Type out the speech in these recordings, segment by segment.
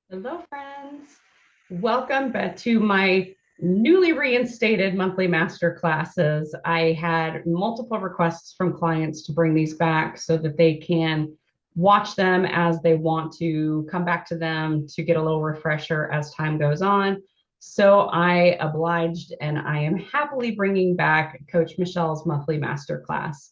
Hello, friends. Welcome back to my newly reinstated monthly master classes. I had multiple requests from clients to bring these back so that they can watch them as they want to come back to them to get a little refresher as time goes on. So I obliged and I am happily bringing back Coach Michelle's monthly master class.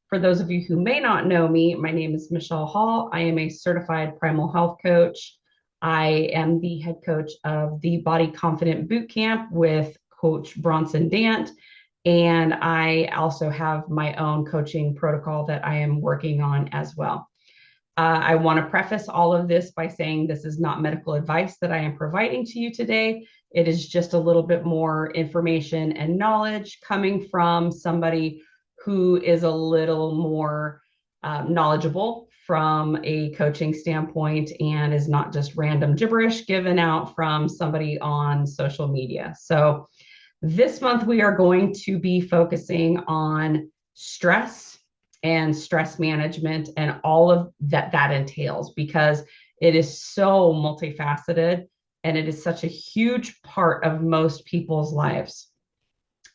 For those of you who may not know me, my name is Michelle Hall. I am a certified primal health coach. I am the head coach of the Body Confident Boot Camp with Coach Bronson Dant. And I also have my own coaching protocol that I am working on as well. I want to preface all of this by saying this is not medical advice that I am providing to you today. It is just a little bit more information and knowledge coming from somebody who is a little more knowledgeable from a coaching standpoint and is not just random gibberish given out from somebody on social media. So, this month we are going to be focusing on stress and stress management and all of that entails because it is so multifaceted and it is such a huge part of most people's lives.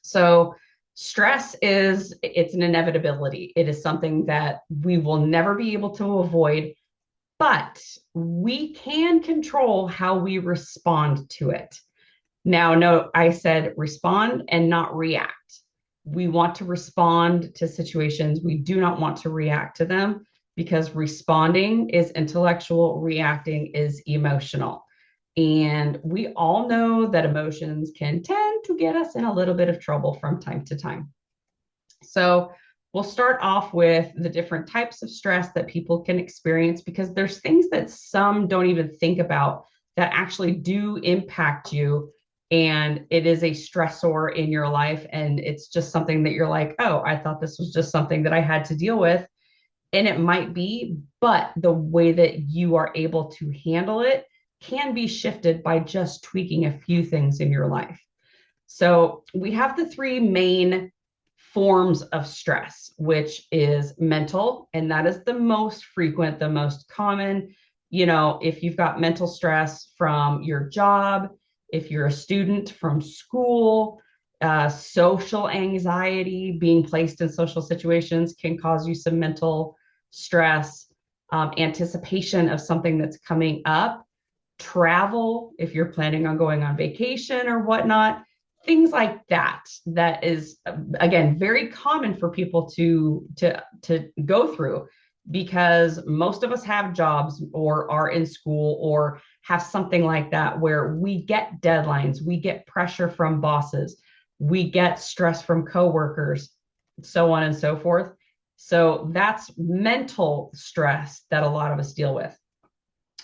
So stress it's an inevitability. It is something that we will never be able to avoid, but we can control how we respond to it. Now, no, I said respond and not react. We want to respond to situations. We do not want to react to them because responding is intellectual, reacting is emotional. And we all know that emotions can tend to get us in a little bit of trouble from time to time. So, we'll start off with the different types of stress that people can experience because there's things that some don't even think about that actually do impact you, and it is a stressor in your life, and it's just something that you're like, oh, I thought this was just something that I had to deal with, and it might be, but the way that you are able to handle it can be shifted by just tweaking a few things in your life. So we have the three main forms of stress, which is mental, and that is the most frequent, the most common. If you've got mental stress from your job, if you're a student from school, social anxiety, being placed in social situations can cause you some mental stress, anticipation of something that's coming up, travel, if you're planning on going on vacation or whatnot, things like that. That is, again, very common for people to go through because most of us have jobs or are in school or have something like that where we get deadlines, we get pressure from bosses, we get stress from coworkers, so on and so forth. So that's mental stress that a lot of us deal with.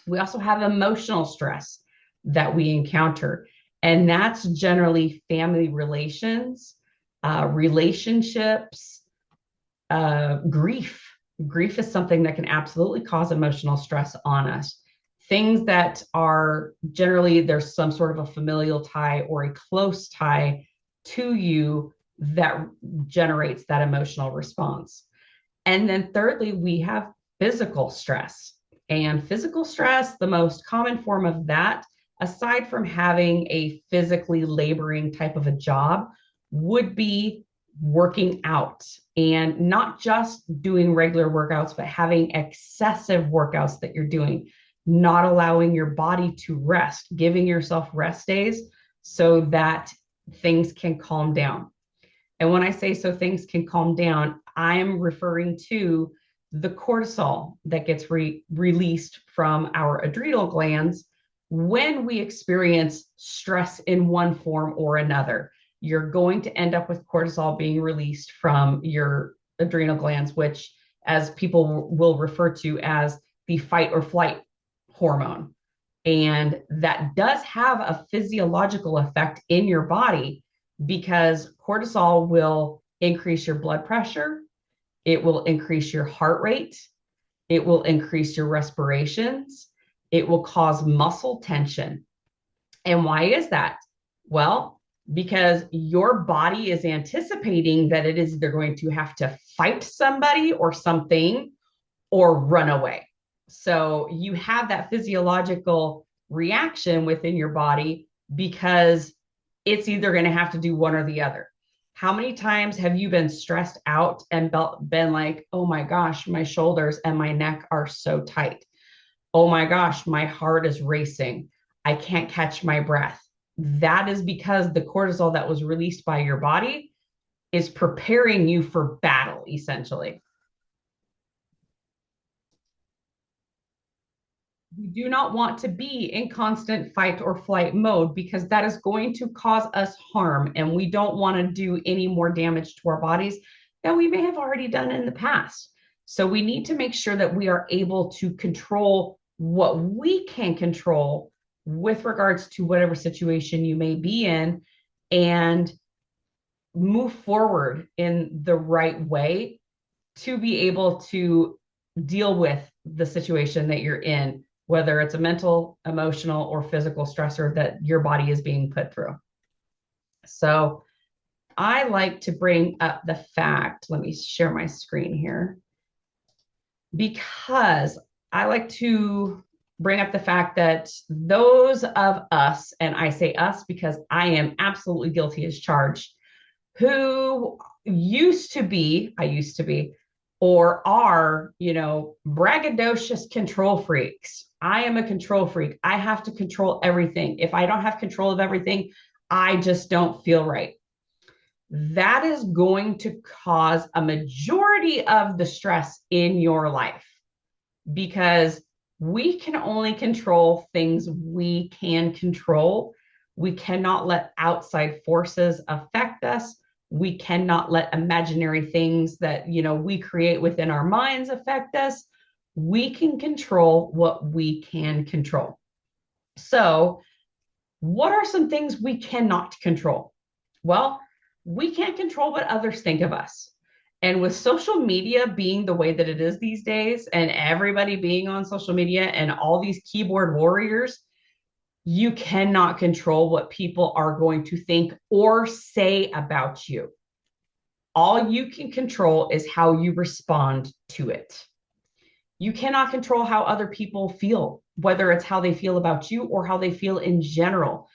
We also have emotional stress that we encounter, and that's generally family relations, relationships, grief. Grief is something that can absolutely cause emotional stress on us. Things that are generally there's some sort of a familial tie or a close tie to you that generates that emotional response. And then thirdly, we have physical stress. And physical stress, the most common form of that, aside from having a physically laboring type of a job, would be working out, and not just doing regular workouts, but having excessive workouts that you're doing, not allowing your body to rest, giving yourself rest days so that things can calm down. And when I say so things can calm down, I'm referring to the cortisol that gets released from our adrenal glands when we experience stress in one form or another. You're going to end up with cortisol being released from your adrenal glands, which, as people will refer to as the fight or flight hormone. And that does have a physiological effect in your body because cortisol will increase your blood pressure, it will increase your heart rate, it will increase your respirations, it will cause muscle tension. And why is that? Well, because your body is anticipating that it is either going to have to fight somebody or something or run away. So you have that physiological reaction within your body because it's either going to have to do one or the other. How many times have you been stressed out and been like, oh my gosh, my shoulders and my neck are so tight? Oh my gosh, my heart is racing. I can't catch my breath. That is because the cortisol that was released by your body is preparing you for battle, essentially. We do not want to be in constant fight or flight mode because that is going to cause us harm. And we don't want to do any more damage to our bodies that we may have already done in the past. So we need to make sure that we are able to control what we can control with regards to whatever situation you may be in and move forward in the right way to be able to deal with the situation that you're in, whether it's a mental, emotional, or physical stressor that your body is being put through. So I like to bring up the fact, let me share my screen here, because I like to bring up the fact that those of us, and I say us because I am absolutely guilty as charged, who I used to be, or are, braggadocious control freaks. I am a control freak. I have to control everything. If I don't have control of everything, I just don't feel right. That is going to cause a majority of the stress in your life because we can only control things we can control. We cannot let outside forces affect us. We cannot let imaginary things that, we create within our minds affect us. We can control what we can control. So, what are some things we cannot control? Well, we can't control what others think of us. And with social media being the way that it is these days, and everybody being on social media and all these keyboard warriors, you cannot control what people are going to think or say about you. All you can control is how you respond to it. You cannot control how other people feel, whether it's how they feel about you or how they feel in general.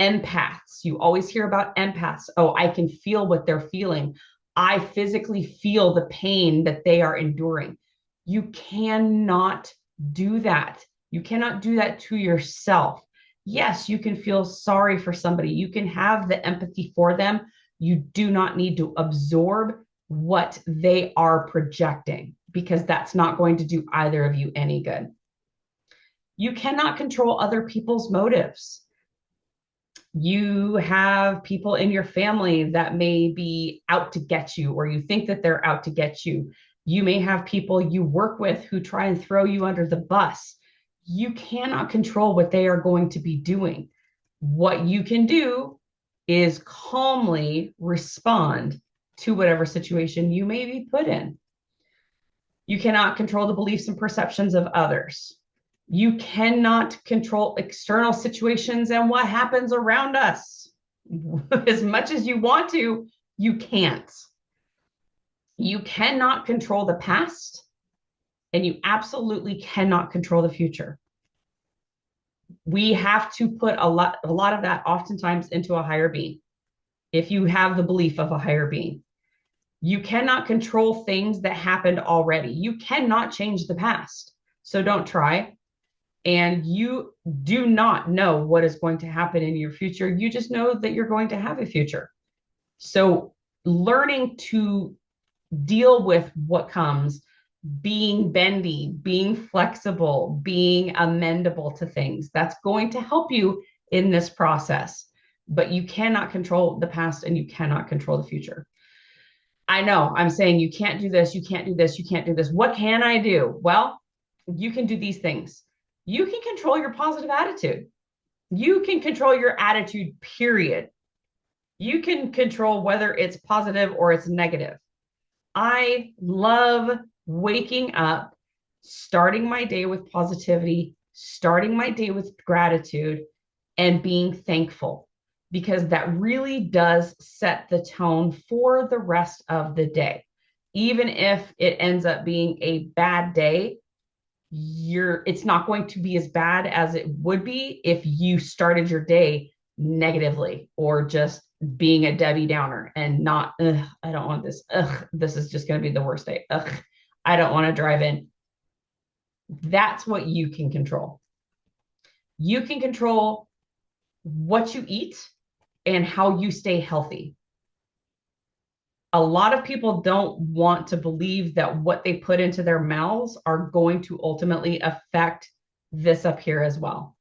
Empaths, you always hear about empaths. Oh, I can feel what they're feeling. I physically feel the pain that they are enduring. You cannot do that. You cannot do that to yourself. Yes, you can feel sorry for somebody. You can have the empathy for them. You do not need to absorb what they are projecting because that's not going to do either of you any good. You cannot control other people's motives. You have people in your family that may be out to get you, or you think that they're out to get you. You may have people you work with who try and throw you under the bus. You cannot control what they are going to be doing. What you can do is calmly respond to whatever situation you may be put in. You cannot control the beliefs and perceptions of others. You cannot control external situations and what happens around us. As much as you want to, you can't. You cannot control the past, and you absolutely cannot control the future. We have to put a lot of that oftentimes into a higher being. If you have the belief of a higher being, you cannot control things that happened already. You cannot change the past. So don't try. And you do not know what is going to happen in your future. You just know that you're going to have a future. So learning to deal with what comes, being bendy, being flexible, being amendable to things, that's going to help you in this process. But you cannot control the past and you cannot control the future. I know I'm saying you can't do this, you can't do this, you can't do this. What can I do? Well, you can do these things. You can control your positive attitude. You can control your attitude, period. You can control whether it's positive or it's negative. I love waking up, starting my day with positivity, starting my day with gratitude, and being thankful, because that really does set the tone for the rest of the day. Even if it ends up being a bad day, it's not going to be as bad as it would be if you started your day negatively or just being a Debbie Downer and not, I don't want this. This is just going to be the worst day. I don't want to drive in. That's what you can control. You can control what you eat and how you stay healthy. A lot of people don't want to believe that what they put into their mouths are going to ultimately affect this up here as well.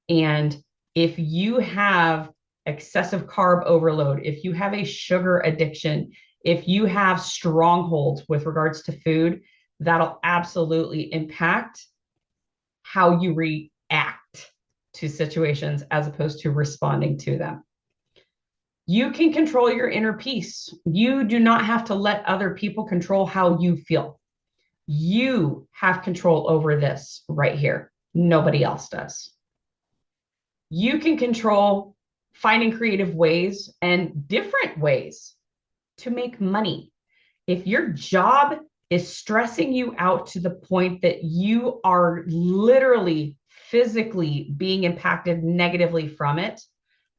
And if you have excessive carb overload, if you have a sugar addiction, if you have strongholds with regards to food, that'll absolutely impact how you react to situations as opposed to responding to them. You can control your inner peace. You do not have to let other people control how you feel. You have control over this right here. Nobody else does. You can control finding creative ways and different ways to make money. If your job is stressing you out to the point that you are literally physically being impacted negatively from it,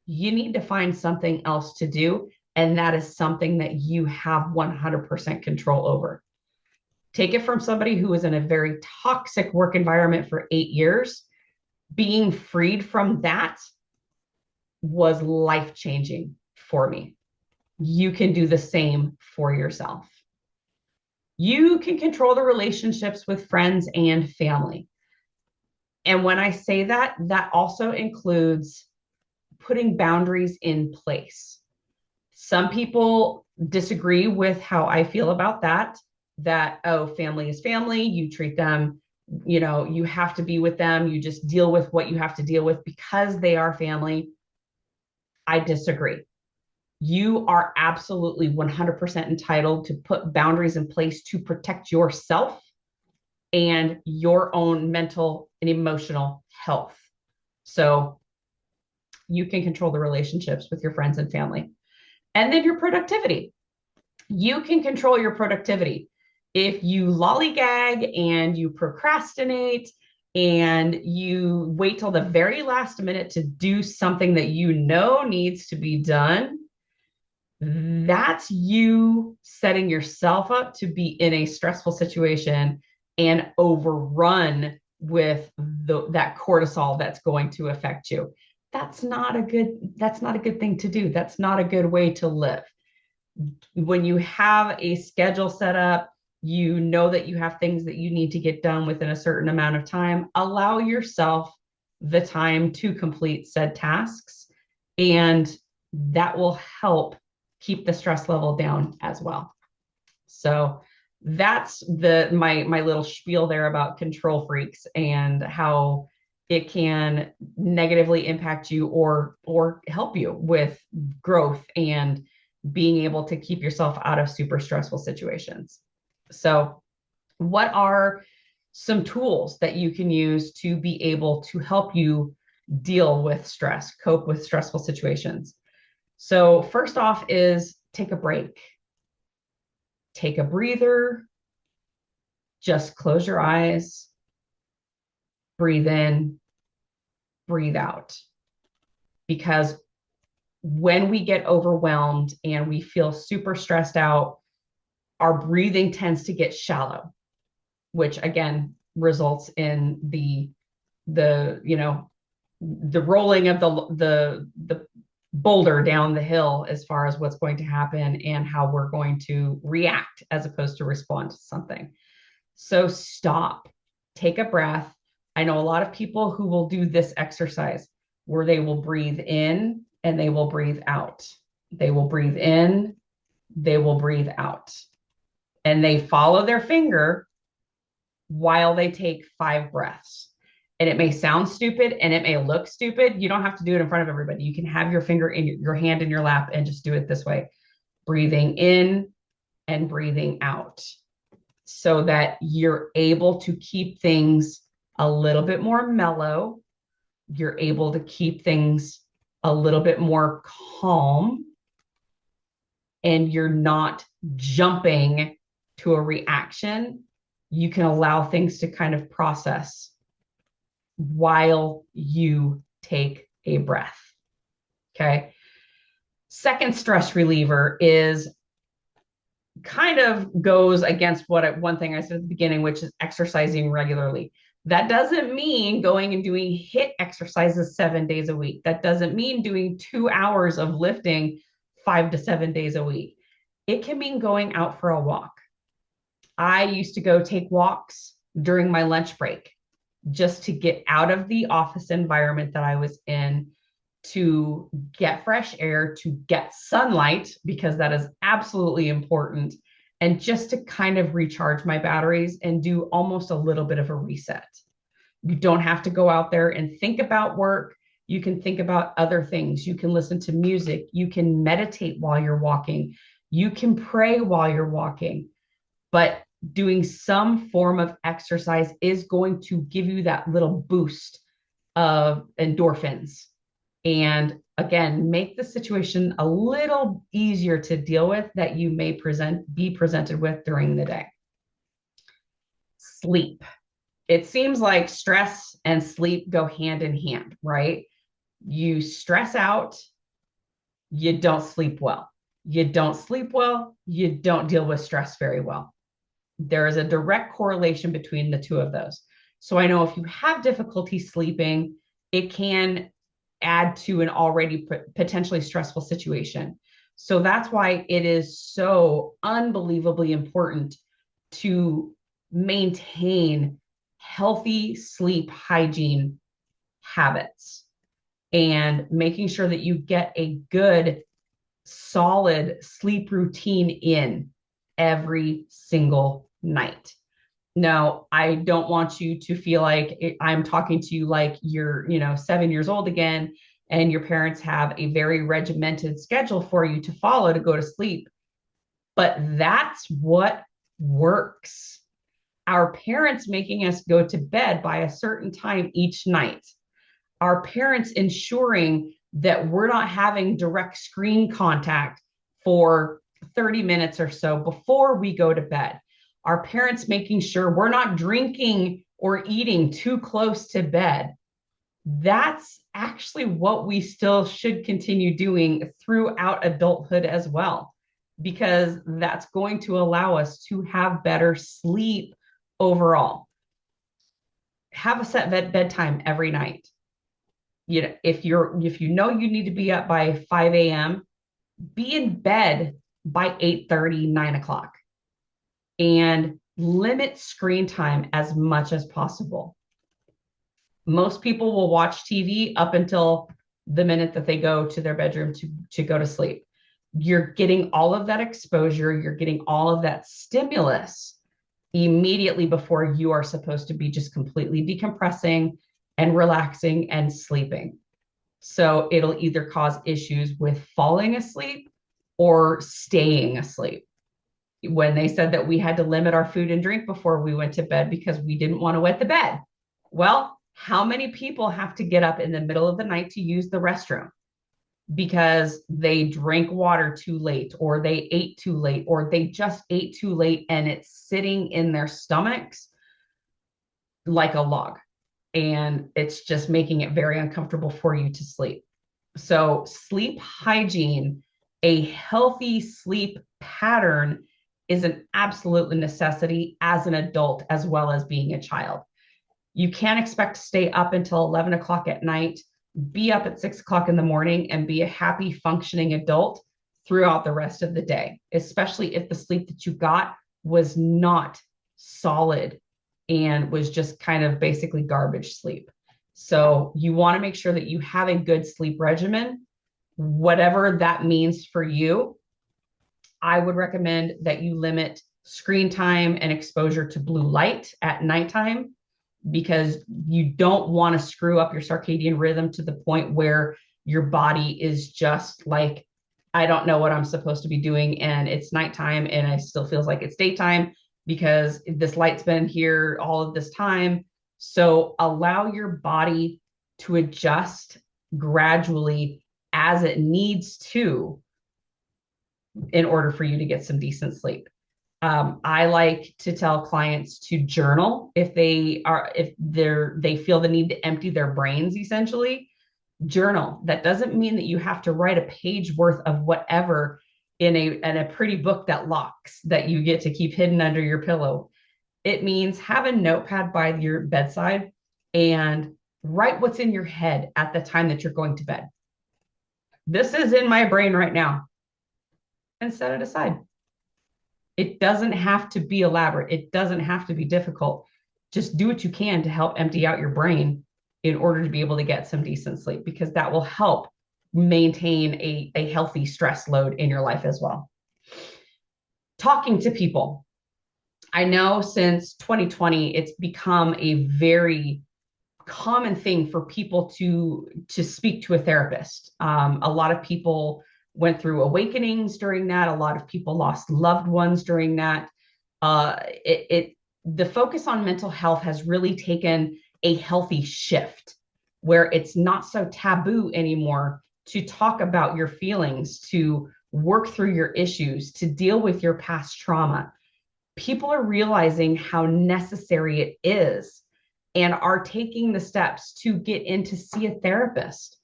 you need to find something else to do. And that is something that you have 100% control over. Take it from somebody who was in a very toxic work environment for 8 years. Being freed from that was life-changing for me. You can do the same for yourself. You can control the relationships with friends and family. And when I say that, that also includes putting boundaries in place. Some people disagree with how I feel about that, oh, family is family. You treat them, you have to be with them. You just deal with what you have to deal with because they are family. I disagree. You are absolutely 100% entitled to put boundaries in place to protect yourself and your own mental and emotional health. So you can control the relationships with your friends and family. And then your productivity. You can control your productivity. If you lollygag and you procrastinate and you wait till the very last minute to do something that you know needs to be done, that's you setting yourself up to be in a stressful situation and overrun with that cortisol that's going to affect you. That's not a good thing to do. That's not a good way to live. When you have a schedule set up, you know that you have things that you need to get done within a certain amount of time. Allow yourself the time to complete said tasks, and that will help keep the stress level down as well. So that's my little spiel there about control freaks and how it can negatively impact you or help you with growth and being able to keep yourself out of super stressful situations. So what are some tools that you can use to be able to help you deal with stress, cope with stressful situations? So first off is take a break. Take a breather. Just close your eyes. Breathe in. Breathe out. Because when we get overwhelmed and we feel super stressed out, our breathing tends to get shallow, which again results in the rolling of the boulder down the hill as far as what's going to happen and how we're going to react as opposed to respond to something. So stop, take a breath. I know a lot of people who will do this exercise where they will breathe in and they will breathe out. They will breathe in, they will breathe out. And they follow their finger while they take 5 breaths. And it may sound stupid and it may look stupid. You don't have to do it in front of everybody. You can have your finger in your hand in your lap and just do it this way. Breathing in and breathing out so that you're able to keep things a little bit more mellow. You're able to keep things a little bit more calm, and you're not jumping to a reaction. you can allow things to kind of process while you take a breath. Okay. Second stress reliever is kind of goes against one thing I said at the beginning, which is exercising regularly. That doesn't mean going and doing HIIT exercises 7 days a week. That doesn't mean doing 2 hours of lifting 5 to 7 days a week. It can mean going out for a walk. I used to go take walks during my lunch break just to get out of the office environment that I was in, to get fresh air, to get sunlight, because that is absolutely important, and just to kind of recharge my batteries and do almost a little bit of a reset. You don't have to go out there and think about work. You can think about other things. You can listen to music. You can meditate while you're walking. You can pray while you're walking. But doing some form of exercise is going to give you that little boost of endorphins, and again, make the situation a little easier to deal with that you may be presented with during the day. Sleep. It seems like stress and sleep go hand in hand, right? You stress out, you don't sleep well. You don't sleep well, you don't deal with stress very well. There is a direct correlation between the two of those. So I know if you have difficulty sleeping, it can add to an already potentially stressful situation. So that's why it is so unbelievably important to maintain healthy sleep hygiene habits and making sure that you get a good, solid sleep routine in every single night. No, I don't want you to feel like I'm talking to you like you're, 7 years old again, and your parents have a very regimented schedule for you to follow to go to sleep. But that's what works. Our parents making us go to bed by a certain time each night. Our parents ensuring that we're not having direct screen contact for 30 minutes or so before we go to bed. Our parents making sure we're not drinking or eating too close to bed. That's actually what we still should continue doing throughout adulthood as well, because that's going to allow us to have better sleep overall. Have a set bedtime every night. If you know you need to be up by 5 a.m., be in bed by 8:30, 9 o'clock, and limit screen time as much as possible. Most people will watch TV up until the minute that they go to their bedroom to go to sleep. You're getting all of that exposure, you're getting all of that stimulus immediately before you are supposed to be just completely decompressing and relaxing and sleeping. So it'll either cause issues with falling asleep or staying asleep. When they said that we had to limit our food and drink before we went to bed because we didn't want to wet the bed. Well, how many people have to get up in the middle of the night to use the restroom because they drank water too late, or they ate too late, or they just ate too late and it's sitting in their stomachs like a log, and it's just making it very uncomfortable for you to sleep. So sleep hygiene, a healthy sleep pattern, is an absolute necessity as an adult as well as being a child. You can't expect to stay up until 11 o'clock at night, be up at 6 o'clock in the morning, and be a happy, functioning adult throughout the rest of the day, especially if the sleep that you got was not solid and was just kind of basically garbage sleep. So you want to make sure that you have a good sleep regimen, whatever that means for you. I would recommend that you limit screen time and exposure to blue light at nighttime, because you don't want to screw up your circadian rhythm to the point where your body is just like, I don't know what I'm supposed to be doing, and it's nighttime and I still feels like it's daytime because this light's been here all of this time. So allow your body to adjust gradually as it needs to in order for you to get some decent sleep. I like to tell clients to journal if they feel the need to empty their brains, essentially. Journal. That doesn't mean that you have to write a page worth of whatever in a pretty book that locks that you get to keep hidden under your pillow. It means have a notepad by your bedside and write what's in your head at the time that you're going to bed. This is in my brain right now, and set it aside. It doesn't have to be elaborate. It doesn't have to be difficult. Just do what you can to help empty out your brain in order to be able to get some decent sleep, because that will help maintain a healthy stress load in your life as well. Talking to people. I know since 2020, it's become a very common thing for people to speak to a therapist. A lot of people went through awakenings during that. A lot of people lost loved ones during that. The focus on mental health has really taken a healthy shift where it's not so taboo anymore to talk about your feelings, to work through your issues, to deal with your past trauma. People are realizing how necessary it is and are taking the steps to get in to see a therapist.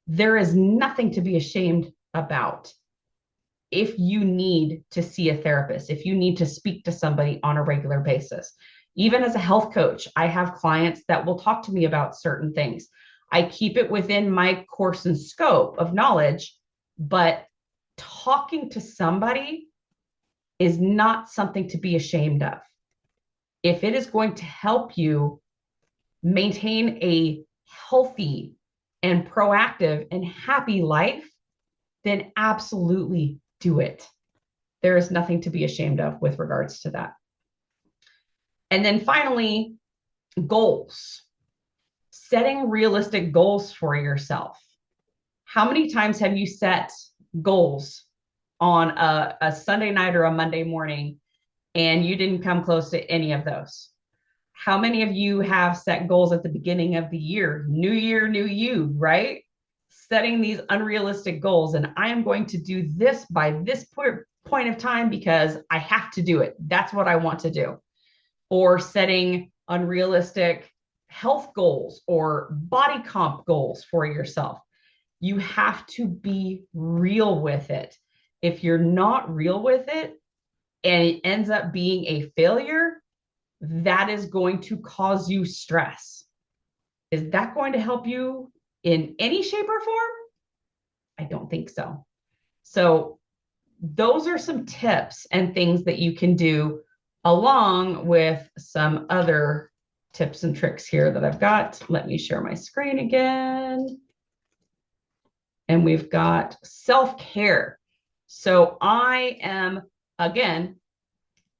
There is nothing to be ashamed about if you need to see a therapist, if you need to speak to somebody on a regular basis. Even as a health coach, I have clients that will talk to me about certain things. I keep it within my course and scope of knowledge, but talking to somebody is not something to be ashamed of. If it is going to help you maintain a healthy and proactive and happy life, then absolutely do it. There is nothing to be ashamed of with regards to that. And then finally, goals. Setting realistic goals for yourself. How many times have you set goals on a Sunday night or a Monday morning and you didn't come close to any of those? How many of you have set goals at the beginning of the year? New year, new you, right? Setting these unrealistic goals. And I am going to do this by this point of time because I have to do it. That's what I want to do. Or setting unrealistic health goals or body comp goals for yourself. You have to be real with it. If you're not real with it and it ends up being a failure, that is going to cause you stress. Is that going to help you in any shape or form? I don't think so. So those are some tips and things that you can do, along with some other tips and tricks here that I've got. Let me share my screen again. And we've got self-care. So I am, again,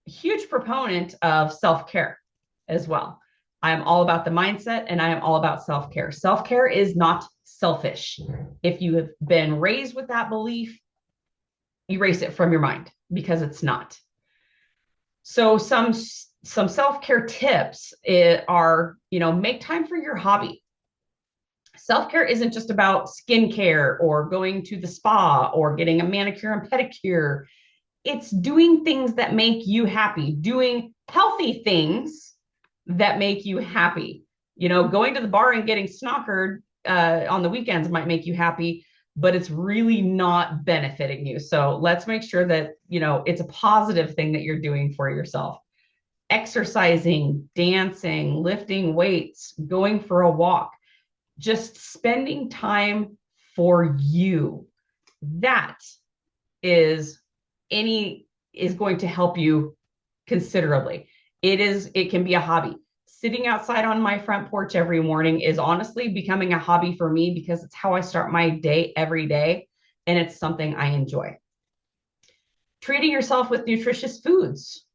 a huge proponent of self-care as well. I am all about the mindset and I am all about self-care. Self-care is not selfish. If you have been raised with that belief, erase it from your mind, because it's not. So some self-care tips are, make time for your hobby. Self-care isn't just about skincare or going to the spa or getting a manicure and pedicure. It's doing things that make you happy, doing healthy things that make you happy. Going to the bar and getting snockered on the weekends might make you happy, but it's really not benefiting you. So let's make sure that, it's a positive thing that you're doing for yourself. Exercising, dancing, lifting weights, going for a walk, just spending time for you. That is going to help you considerably. It can be a hobby. Sitting outside on my front porch every morning is honestly becoming a hobby for me, because it's how I start my day every day, and it's something I enjoy. Treating yourself with nutritious foods.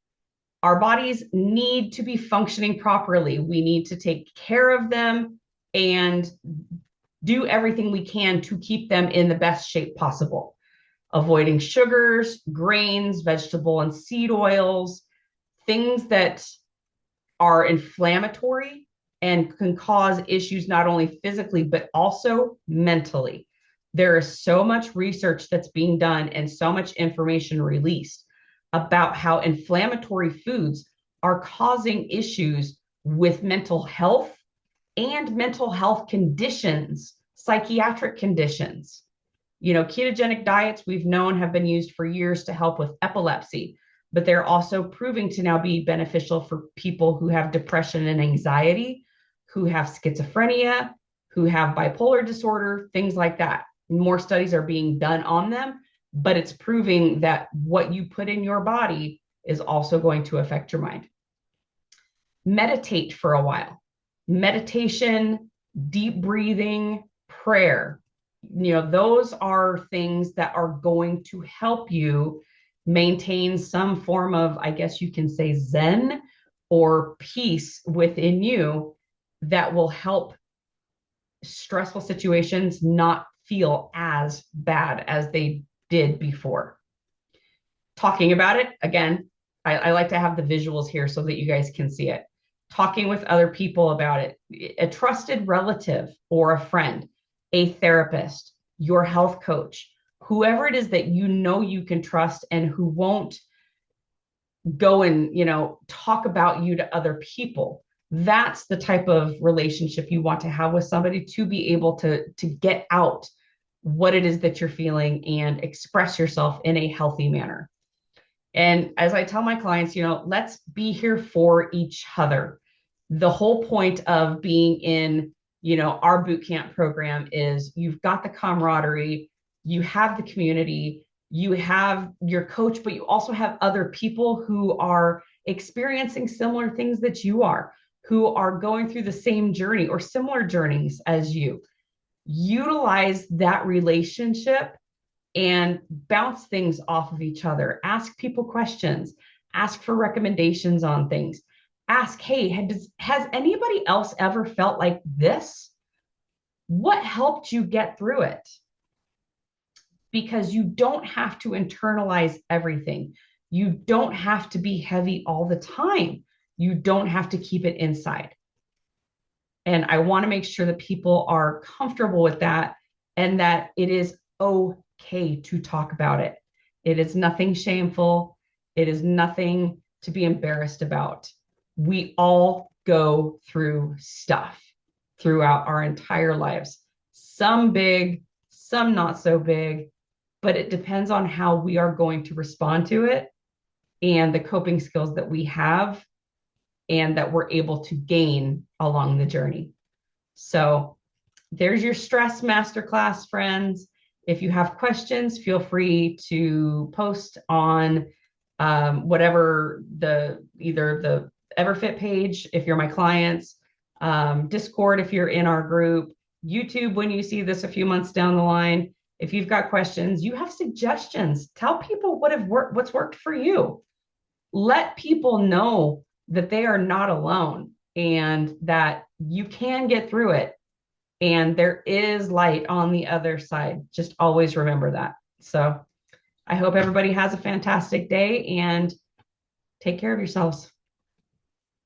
Our bodies need to be functioning properly. We need to take care of them and do everything we can to keep them in the best shape possible. Avoiding sugars, grains, vegetable and seed oils, things that are inflammatory and can cause issues not only physically, but also mentally. There is so much research that's being done and so much information released about how inflammatory foods are causing issues with mental health and mental health conditions, psychiatric conditions. Ketogenic diets we've known have been used for years to help with epilepsy, but they're also proving to now be beneficial for people who have depression and anxiety, who have schizophrenia, who have bipolar disorder, things like that. More studies are being done on them, but it's proving that what you put in your body is also going to affect your mind. Meditate for a while. Meditation, deep breathing, prayer. Those are things that are going to help you maintain some form of, I guess you can say, zen or peace within you that will help stressful situations not feel as bad as they did before. Talking about it, again, I like to have the visuals here so that you guys can see it. Talking with other people about it, a trusted relative or a friend, a therapist, your health coach, whoever it is that you can trust and who won't go and talk about you to other people. That's the type of relationship you want to have with somebody, to be able to get out what it is that you're feeling and express yourself in a healthy manner. And as I tell my clients, let's be here for each other. The whole point of being in, our boot camp program is you've got the camaraderie, you have the community, you have your coach, but you also have other people who are experiencing similar things that you are, who are going through the same journey or similar journeys as you. Utilize that relationship and bounce things off of each other. Ask people questions, ask for recommendations on things. Ask, hey, has anybody else ever felt like this? What helped you get through it? Because you don't have to internalize everything. You don't have to be heavy all the time. You don't have to keep it inside. And I want to make sure that people are comfortable with that and that it is okay to talk about it. It is nothing shameful. It is nothing to be embarrassed about. We all go through stuff throughout our entire lives. Some big, some not so big, but it depends on how we are going to respond to it and the coping skills that we have and that we're able to gain along the journey. So there's your stress masterclass, friends. If you have questions, feel free to post on whatever either the Everfit page if you're my clients, Discord if you're in our group, YouTube when you see this a few months down the line. If you've got questions, you have suggestions, tell people what's worked for you. Let people know that they are not alone and that you can get through it. And there is light on the other side. Just always remember that. So I hope everybody has a fantastic day and take care of yourselves.